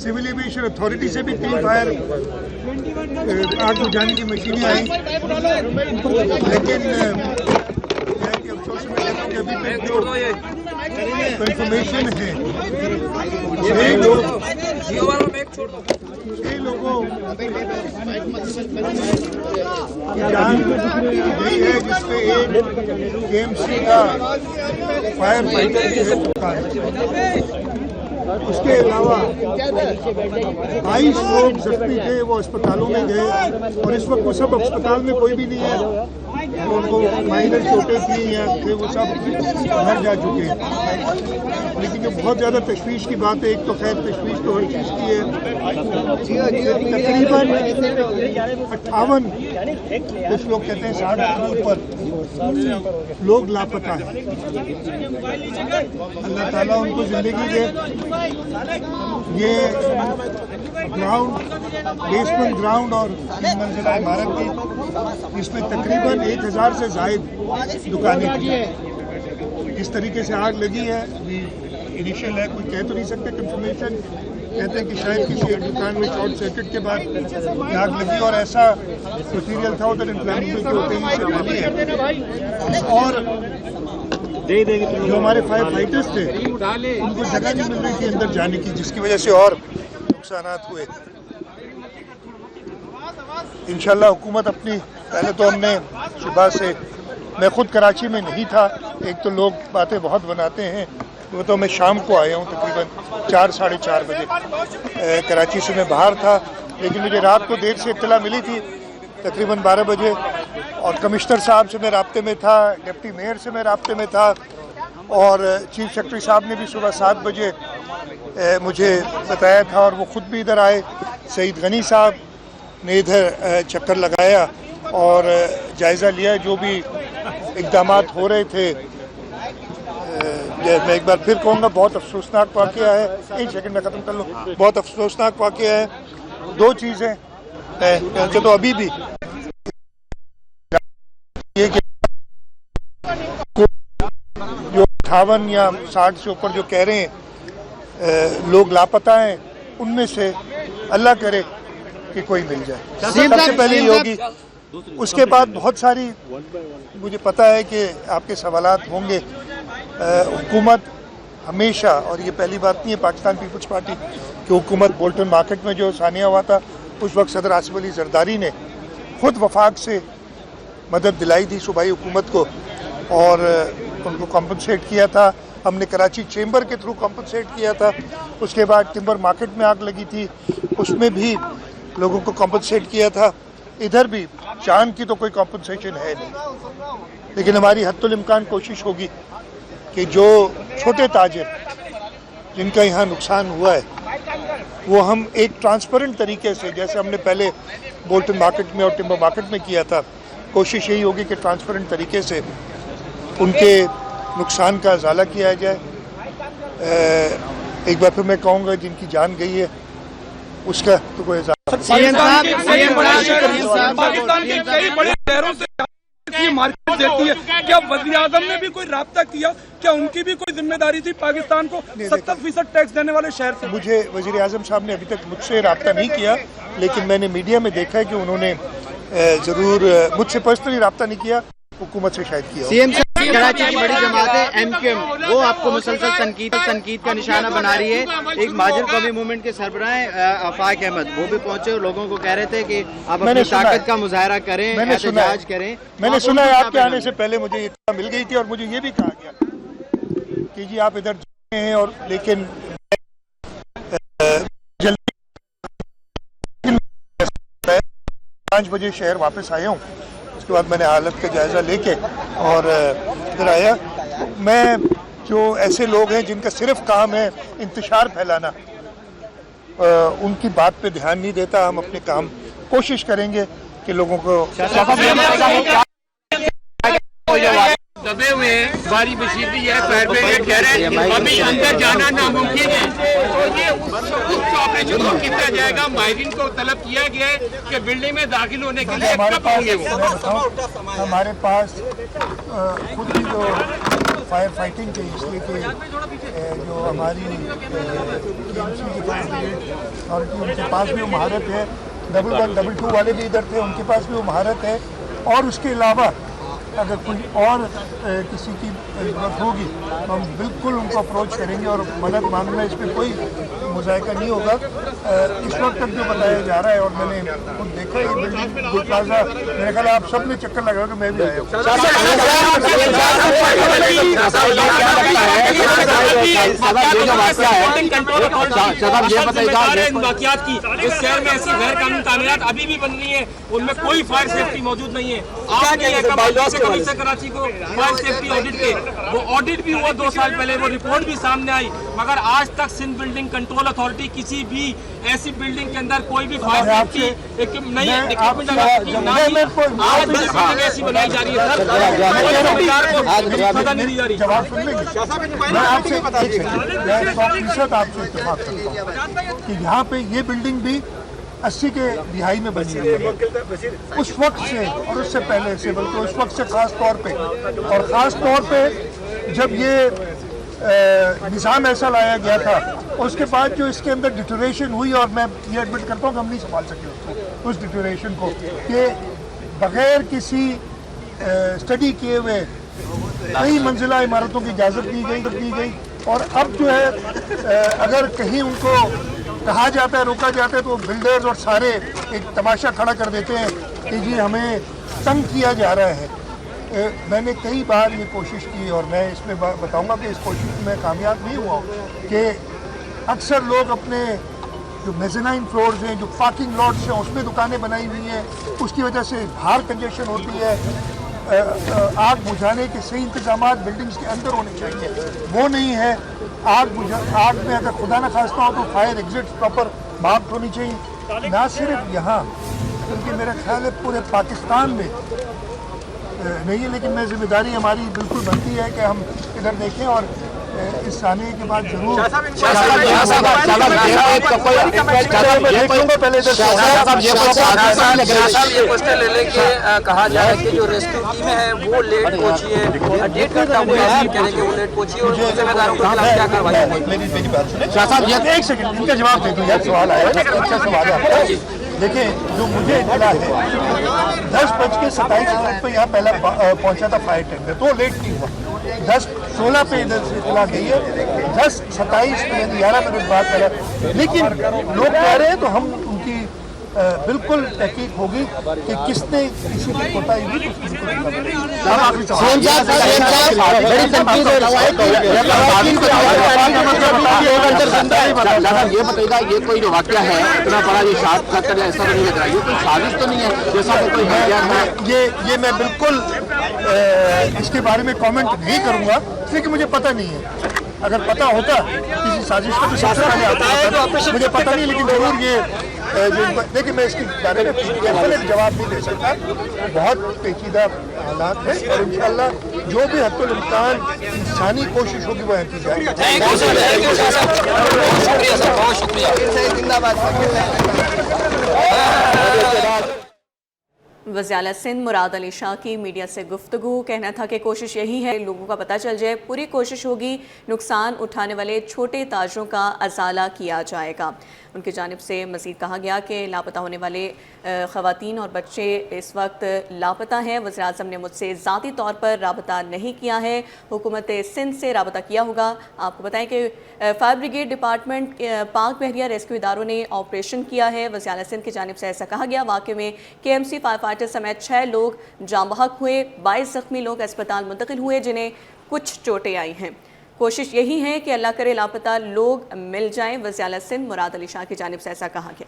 Civil aviation authority से भी 3 fire आग बुझाने की मशीनें आई, लेकिन अफसोस में अभी तक जो इंफॉर्मेशन है 6 लोगों की जान गई है, जिसपे एक KMC का फायर फाइटर उसके अलावा 22 लोग जख्मी थे, वो अस्पतालों में गए और इस वक्त वो सब अस्पताल में कोई भी नहीं है। उनको माइनर चोटें थी या थे, वो सब घर जा चुके हैं। लेकिन जो बहुत ज़्यादा तशवीश की बात है, एक तो खैर तशवीश तो हर चीज़ की है, तकरीबन 58 कुछ लोग कहते हैं 60 के ऊपर लोग लापता हैं। अल्लाह ताला उनको ज़िंदगी दे। ये ग्राउंड बेसमेंट ग्राउंड और 3 मंजिला इमारत थी, जिसमें तकरीबन 1000 से ज़ायद दुकानें थी। इस तरीके से आग लगी है, अभी इनिशियल है, कोई कह तो नहीं सकते। कंफर्मेशन कहते हैं कि शायद किसी एक दुकान में शॉर्ट सर्किट के बाद आग लगी और ऐसा मटीरियल था उधर इन्फ्लेमेबल के होते ही से फैली है। और जो हमारे फायर फाइटर्स थे उनको जगह नहीं मिल रही थी अंदर जाने की, जिसकी वजह से और नुकसानात हुए। इंशाल्लाह हुकूमत अपनी, पहले तो हमने सुबह से, मैं खुद कराची में नहीं था, एक तो लोग बातें बहुत बनाते हैं, वो तो मैं शाम को आया हूँ तकरीबन 4 साढ़े 4 बजे। कराची से मैं बाहर था, लेकिन मुझे रात को देर से इत्तला मिली थी तकरीबन 12 बजे, और कमिश्नर साहब से मैं राब्ते में था, डिप्टी मेयर से मैं राब्ते में था, और चीफ सेक्रेटरी साहब ने भी सुबह 7 बजे मुझे बताया था, और वो ख़ुद भी इधर आए। सईद गनी साहब ने इधर चक्कर लगाया और जायज़ा लिया जो भी इक़दामात हो रहे थे। मैं एक बार फिर कहूँगा, बहुत अफसोसनाक वाक़या है। एक सेकंड में ख़त्म कर लूँ। बहुत अफसोसनाक वाक़या है। 2 चीज़ें तो अभी भी ये कि जो 58 या 60 से ऊपर जो कह रहे हैं लोग लापता हैं, उनमें से अल्लाह करे कि कोई मिल जाए, सबसे पहले ये होगी। उसके बाद बहुत सारी, मुझे पता है कि आपके सवालात होंगे। हुकूमत हमेशा, और ये पहली बात नहीं है पाकिस्तान पीपल्स पार्टी की हुकूमत, बोल्टन मार्केट में जो सानिया हुआ था, उस वक्त सदर आसिफ अली जरदारी ने खुद वफाक से मदद दिलाई थी सूबाई हुकूमत को और उनको कॉम्पनसेट किया था। हमने कराची चेंबर के थ्रू कॉम्पनसेट किया था। उसके बाद टिम्बर मार्केट में आग लगी थी, उसमें भी लोगों को कॉम्पनसेट किया था। इधर भी चांद की तो कोई कॉम्पनसेशन है नहीं, लेकिन हमारी हद्दुल इम्कान कोशिश होगी कि जो छोटे ताजिर जिनका यहाँ नुकसान हुआ है, वो हम एक ट्रांसपेरेंट तरीके से, जैसे हमने पहले बोल्टन मार्केट में और टिम्बर मार्केट में किया था, कोशिश यही होगी कि ट्रांसपेरेंट तरीके से उनके नुकसान का अजाला किया जाए। एक बार फिर मैं कहूँगा, जिनकी जान गई है उसका तो कोई पाकिस्तान के कई बड़े शहरों से मार्केट देती है, क्या वज़ीर आज़म ने भी कोई राब्ता किया? क्या उनकी भी कोई जिम्मेदारी थी पाकिस्तान को 70% टैक्स देने वाले शहर से? मुझे वज़ीर आज़म साहब ने अभी तक मुझसे राब्ता नहीं किया, लेकिन मैंने मीडिया में देखा है कि उन्होंने ज़रूर, मुझसे पर्सनली राब्ता नहीं किया, हुकूमत से शायद किया। सीएम साहब, कराची की बड़ी जमात है MQM, वो आपको मुसलसल तनकीद का निशाना बना रही है। एक महाजर कौमी मूवमेंट के सरबराह आफाक अहमद, वो भी पहुंचे और लोगों को कह रहे थे कि आप अपनी ताकत का मुजाहरा करें, एहतजाज करें। मैंने सुना है आपके आने से पहले मुझे इत्तला मिल गई थी और मुझे ये भी कहा गया कि जी आप इधर हैं, और लेकिन जल्दी 5 बजे शहर वापस आया हूँ। उसके बाद मैंने हालत का जायज़ा लेके और इधर आया। मैं, जो ऐसे लोग हैं जिनका सिर्फ काम है इंतशार फैलाना, उनकी बात पे ध्यान नहीं देता। हम अपने काम कोशिश करेंगे कि लोगों को दबे हुए हैं, बारी बशीर भी है, फायर ब्रिगेड कह रहे हैं अभी अंदर जाना नामुमकिन है, तो ये उस ऑपरेशन को किया जाएगा। माहिरीन को तलब किया गया है कि बिल्डिंग में दाखिल होने के लिए कब होंगे वो? हमारे पास खुद ही जो फायर फाइटिंग के, इसलिए कि जो हमारी KMC की फायर ब्रिगेड अथॉरिटी, उनके पास भी वो महारत है, डबल 1 डबल 2 वाले भी इधर थे, उनके पास भी वो महारत है। और उसके अलावा अगर कोई और किसी की ज़रूरत होगी तो हम बिल्कुल उनको अप्रोच करेंगे और मदद मांगना, इसमें कोई मुज़ायका नहीं होगा। इस वक्त तक जो बताया जा रहा है, और मैंने खुद देखा ये बिल्डिंग गुल प्लाजा, मेरे ख्याल आप सब ने चक्कर लगा कि मैं भी आया हूँ। इस शहर में ऐसी गैर कानूनी तामीरात अभी भी बन रही है, उनमें कोई फायर सेफ्टी मौजूद नहीं है। से कराची को फायर सेफ्टी ऑडिट के, वो ऑडिट भी हुआ 2 साल पहले, वो रिपोर्ट भी सामने आई, मगर आज तक सिंध बिल्डिंग कंट्रोल अथॉरिटी किसी भी ऐसी बिल्डिंग के अंदर कोई भी फायर सेफ्टी ऐसी बनाई जा रही है। जवाब सुन लेंगे। मैं आपसे 100% आपसे इत्तेफाक करता हूँ कि यहाँ पे ये बिल्डिंग भी 80 के दिहाई में बनी हुई है। उस वक्त से और उससे पहले से, बल्कि उस वक्त से ख़ास तौर पे, और ख़ास तौर पे जब ये निज़ाम ऐसा लाया गया था, उसके बाद जो इसके अंदर डिटोरेशन हुई, और मैं ये एडमिट करता हूँ कि हम नहीं संभाल सके उसको, उस डिटोरेशन को, कि बग़ैर किसी स्टडी किए हुए कई मंजिला इमारतों की इजाज़त दी गई। और अब जो है अगर कहीं उनको कहा जाता है, रोका जाता है, तो बिल्डर्स और सारे एक तमाशा खड़ा कर देते हैं कि जी हमें तंग किया जा रहा है। मैंने कई बार ये कोशिश की, और मैं इसमें बताऊंगा कि इस कोशिश में कामयाब नहीं हुआ, कि अक्सर लोग अपने जो मेज़नाइन फ्लोर्स हैं, जो पार्किंग लॉट्स हैं, उसमें दुकानें बनाई हुई हैं, उसकी वजह से बाहर कंजेशन होती है। आग बुझाने के सही इंतजामात बिल्डिंग्स के अंदर होने चाहिए, वो नहीं है। आग में अगर खुदा न खास्ता हो तो फायर एग्जिट प्रॉपर मार्क होनी चाहिए, ना सिर्फ यहाँ बल्कि मेरा ख्याल है पूरे पाकिस्तान में नहीं है। लेकिन मैं जिम्मेदारी हमारी बिल्कुल बनती है कि हम इधर देखें, और इस आने के बाद जरूर ये क्वेश्चन ले लेके कहा जा रहा है कि जो रेस्क्यू टीम है वो लेट पहुंची है, डेट करता हुआ कह रहे कि वो लेट पहुंची है, और जिम्मेदारों के खिलाफ क्या कार्रवाई होगी? मेरी बात सुनिए, एक सेकंड इनका जवाब दे दूँ। यार सवाल आया, अच्छा सवाल है। देखिए, जो मुझे इतला है 10:27 पे यहाँ पहला पहुंचा था फायर टेंडर, तो लेट नहीं हुआ। 10:16 पे इधर से इतला गई है, 10:27 पे 11 मिनट बाद पहला। लेकिन लोग कह रहे हैं तो हम उनकी बिल्कुल तहकीक होगी कि किसने किसी की कोताही हुई, तो उसकी ये बताइएगा, ये कोई जो वाकया है इतना बड़ा, ये शायद ऐसा नहीं लग रहा, ये कोई साजिश तो नहीं है जैसा कोई है? ये मैं बिल्कुल इसके बारे में कमेंट नहीं करूंगा, लेकिन मुझे पता नहीं है। अगर पता होता किसी साजिश का तो सबसे पहले आता, मुझे पता नहीं, लेकिन जरूर ये देखिए, मैं इसके बारे में डेफिनेट जवाब नहीं दे सकता। बहुत पेचीदा हालात है, और इंशाल्लाह जो भी हद्दुल इम्कान इंसानी कोशिश होगी वो की जाएगी। वज़ीर-ए-आला सिंध मुराद अली शाह की मीडिया से गुफ्तगू, कहना था कि कोशिश यही है लोगों का पता चल जाए, पूरी कोशिश होगी नुकसान उठाने वाले छोटे ताजरों का अज़ाला किया जाएगा। उनकी जानिब से मज़ीद कहा गया कि लापता होने वाले ख़वातीन और बच्चे इस वक्त लापता हैं। वज़ीर-ए-आज़म ने मुझसे ज़ाती तौर पर राबता नहीं किया है, हुकूमत सिंध से राबता किया होगा। आपको बताएं कि फायर ब्रिगेड डिपार्टमेंट पाक बहरिया रेस्क्यू इदारों ने ऑपरेशन किया है। वज़ीर-ए-आला सिंध की जानिब से ऐसा कहा गया। वाक़े में KMC फायर फाइटर समेत 6 लोग जाँ बहक हुए, 22 ज़ख्मी लोग अस्पताल मुंतकिल हुए, जिन्हें कुछ चोटें आई हैं। कोशिश यही है कि अल्लाह करे लापता लोग मिल जाएं। वज़ीर-ए-आला सिंध मुराद अली शाह की जानिब से ऐसा कहा गया।